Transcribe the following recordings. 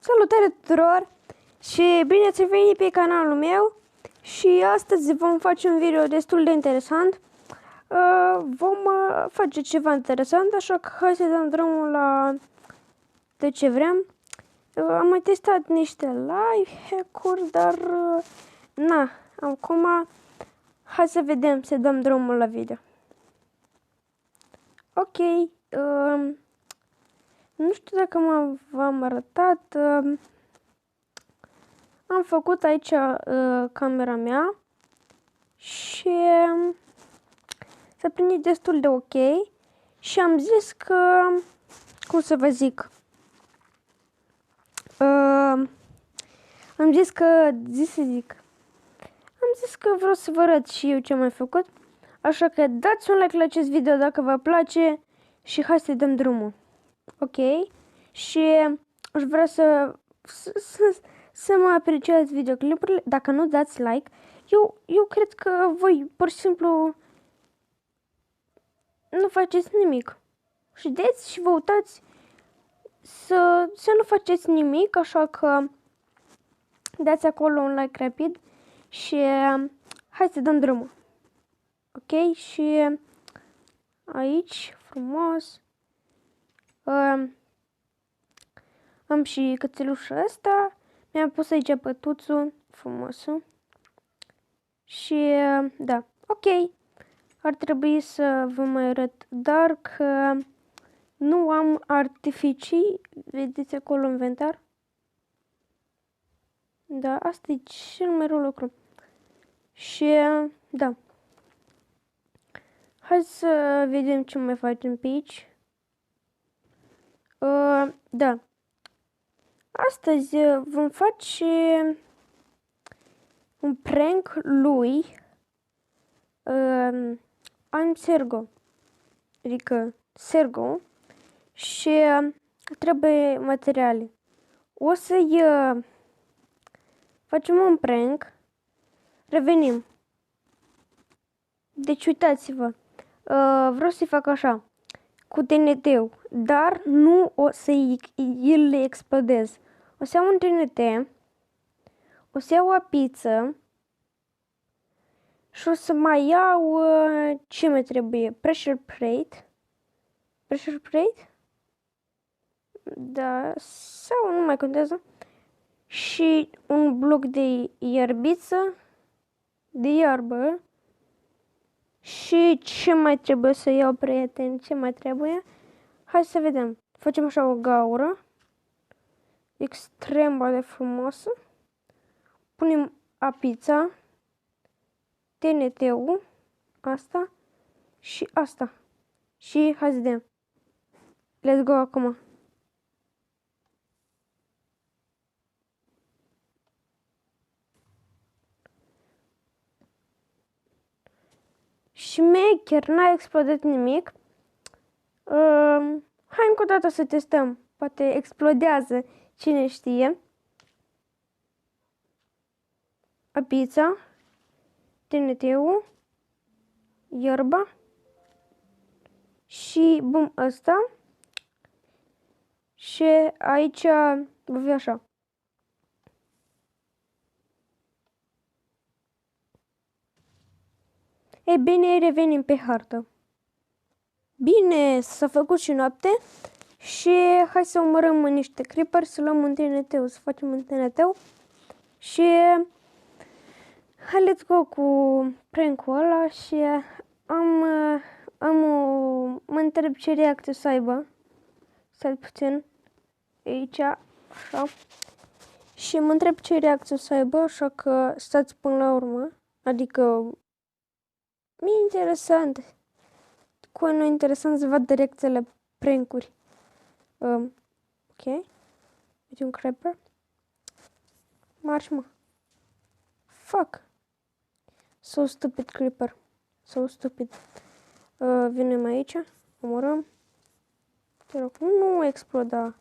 Salutare tuturor și bine ați venit pe canalul meu și astăzi vom face un video destul de interesant. Vom face ceva interesant, așa că hai să dăm drumul la de ce vrem. Am mai testat niște live hack-uri, dar na, acum hai să vedem, să dăm drumul la video. Ok, nu știu dacă v-am arătat. Am făcut aici camera mea și s-a primit destul de ok și am zis că, cum să vă zic, am zis că vreau să vă arăt și eu ce am mai făcut, așa că dați un like la acest video dacă vă place și hai să dăm drumul. Ok? Și aș vrea să mă apreciați videoclipurile. Dacă nu dați like, eu cred că voi pur și simplu nu faceți nimic. Și dați și vă uitați să nu faceți nimic, așa că dați acolo un like rapid și hai să dăm drumul. Ok? Și aici, frumos, am și cățelușul ăsta. Mi-am pus aici pătuțul frumosul. Și da, ok. Ar trebui să vă mai arăt, dar că nu am artificii. Vedeți acolo inventar? Da, asta e cel mai rău lucru. Și da. Hai să vedem ce mai facem pe aici. Da. Astăzi vom face un prank lui I'm Sergo, adică Sergo, și trebuie materiale. O să-i facem un prank, revenim. Deci uitați-vă, vreau să-i fac așa, cu TNT-ul, dar nu o să-i le explodez. O să iau un TNT, o să iau o pizza și o să mai iau ce mai trebuie? Pressure plate. Pressure plate? Da, sau nu mai contează. Și un bloc de iarbiță, de iarbă. Și ce mai trebuie să iau, prieteni? Ce mai trebuie? Hai să vedem. Facem așa o gaură extrem de frumoasă. Punem apița, TNT-ul, asta și asta. Și hai să vedem. Let's go acum. Șmecher, n-a explodat nimic. Hai încă o dată să testăm. Poate explodează, cine știe. Apița, TNT-ul, iarba și bum ăsta. Și aici va fi așa. Ei bine, revenim pe hartă. Bine, s-a făcut și noapte și hai să omorâm niște creeper, să luăm un TNT, să facem un TNT și hai, let's go cu prank-ul ăla și mă întreb ce reacție să aibă. Stai puțin aici, așa. Și mă întreb ce reacție să aibă, așa că stați până la urmă. Adică mi-e interesant. Cu nu interesant să văd reacțiile la prank-uri. Ok. Uite un creeper. Marș, mă. Fuck. So stupid creeper. So stupid. Venim aici. Omorăm. Te rog, nu exploda.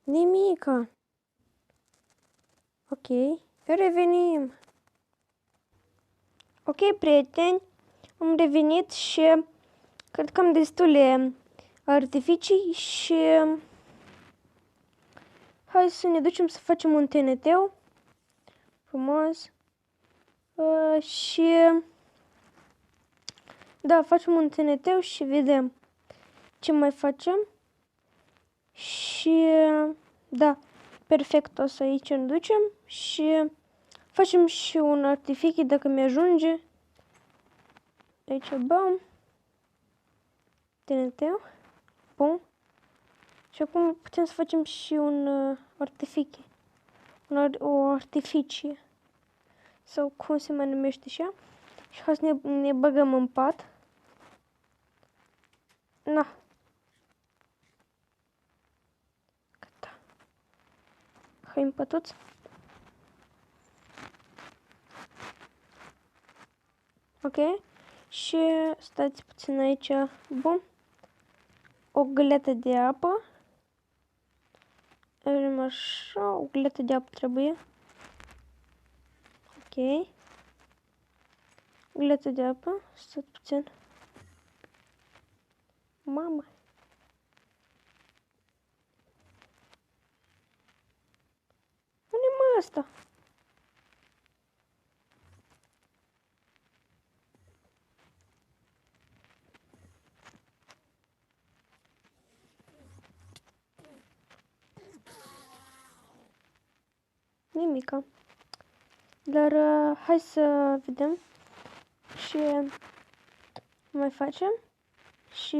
Nimica. Ok. Revenim. Ok, prieteni. Am revenit și cred că am destule artificii și Hai să ne ducem să facem un TNT-ul. Frumos. Și... Da, facem un TNT și vedem ce mai facem. Și... Da, perfect, o să aici ne ducem și facem și un artificii dacă mi-ajunge. Aici, bam. TNT-ul. Bun. Și acum putem să facem și un artificii. O artificie. Sau cum se mai numește și ea. Și hai să ne băgăm în pat. Na. Gata. Hai în pătuț. Ok. Și stați puțin aici. Bun. O găleată de apă. Avem așa. O găleată de apă trebuie. Ok. Găleată de apă. Stați puțin. Mama. Unde mă asta? Nimica. Dar hai să vedem ce mai facem și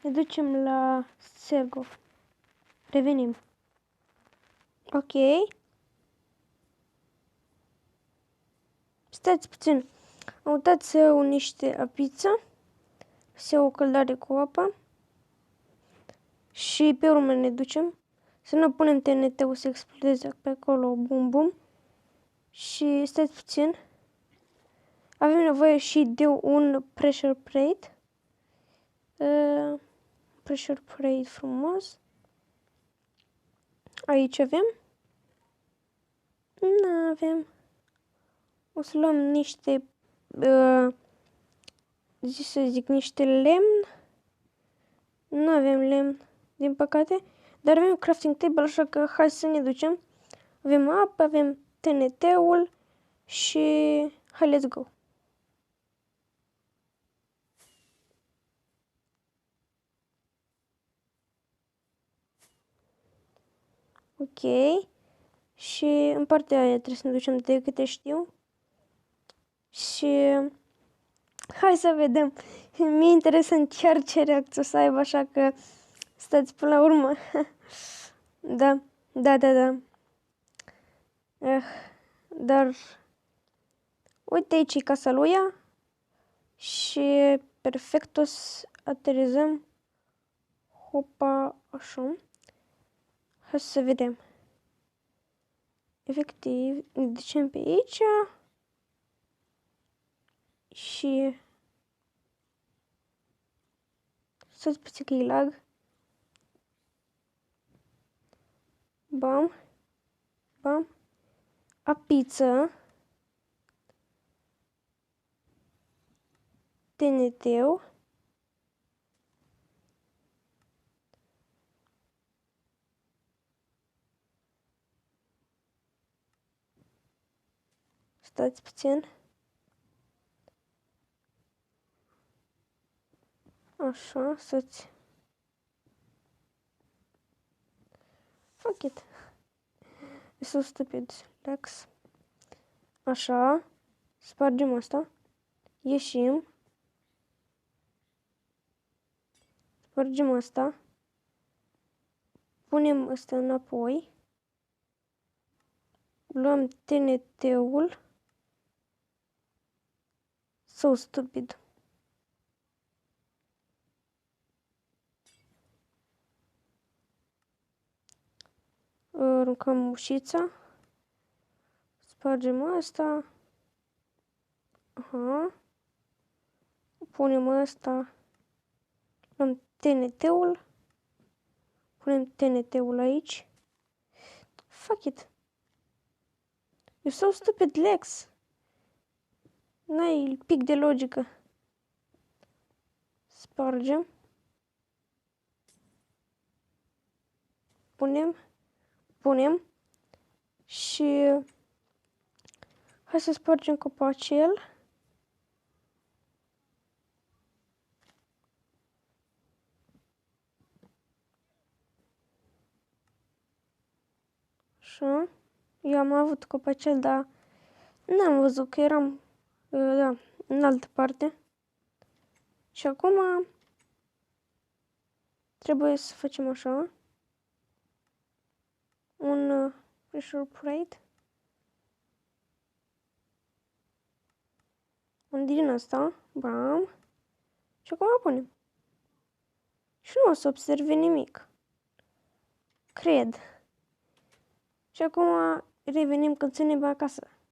ne ducem la Sergo. Revenim. Ok. Stați puțin. Am uitat să iau niște apiță. Să iau o căldare cu apă. Și pe urmă ne ducem. Să nu punem TNT-ul să explodeze pe acolo. Bum, bum. Și stați puțin. Avem nevoie și de un pressure plate. Pressure plate frumos. Aici avem. Nu avem. O să luăm niște, niște lemn. Nu avem lemn, din păcate. Dar avem crafting table, așa că hai să ne ducem. Avem apă, avem TNT-ul și hai, let's go. Ok. Și în partea aia trebuie să ne ducem de câte știu. Și hai să vedem. Mi-e interesant chiar ce reacție o să aibă, așa că stați până la urmă. Da. Dar uite aici e casa lui ea. Și perfect o să aterizăm. Hopa, așa. Hai să vedem. Efectiv, ne ducem pe aici. Și să-ți puțin că e lag. Bam. Bam. Apiță. TNT-ul. Stați puțin. Așa, să-ți... Fuck it. E so stupid. Relax. Așa. Spargem asta. Ieșim. Spargem asta. Punem asta înapoi. Luăm TNT-ul. So stupid. Aruncăm ușița. Spargem asta. Aha. Punem asta. Luăm TNT-ul. Punem TNT-ul aici. Fuck it. You're so stupid, Lex. N-ai pic de logică. Spargem. Punem. punem și hai să spargem copacel. Așa. Eu am avut copacel, dar n-am văzut că eram da, în altă parte. Și acum trebuie să facem așa. Un pressure plate. Un din asta. Bam. Și acum punem. Și nu o să observe nimic. Cred. Și acum revenim când ținem acasă.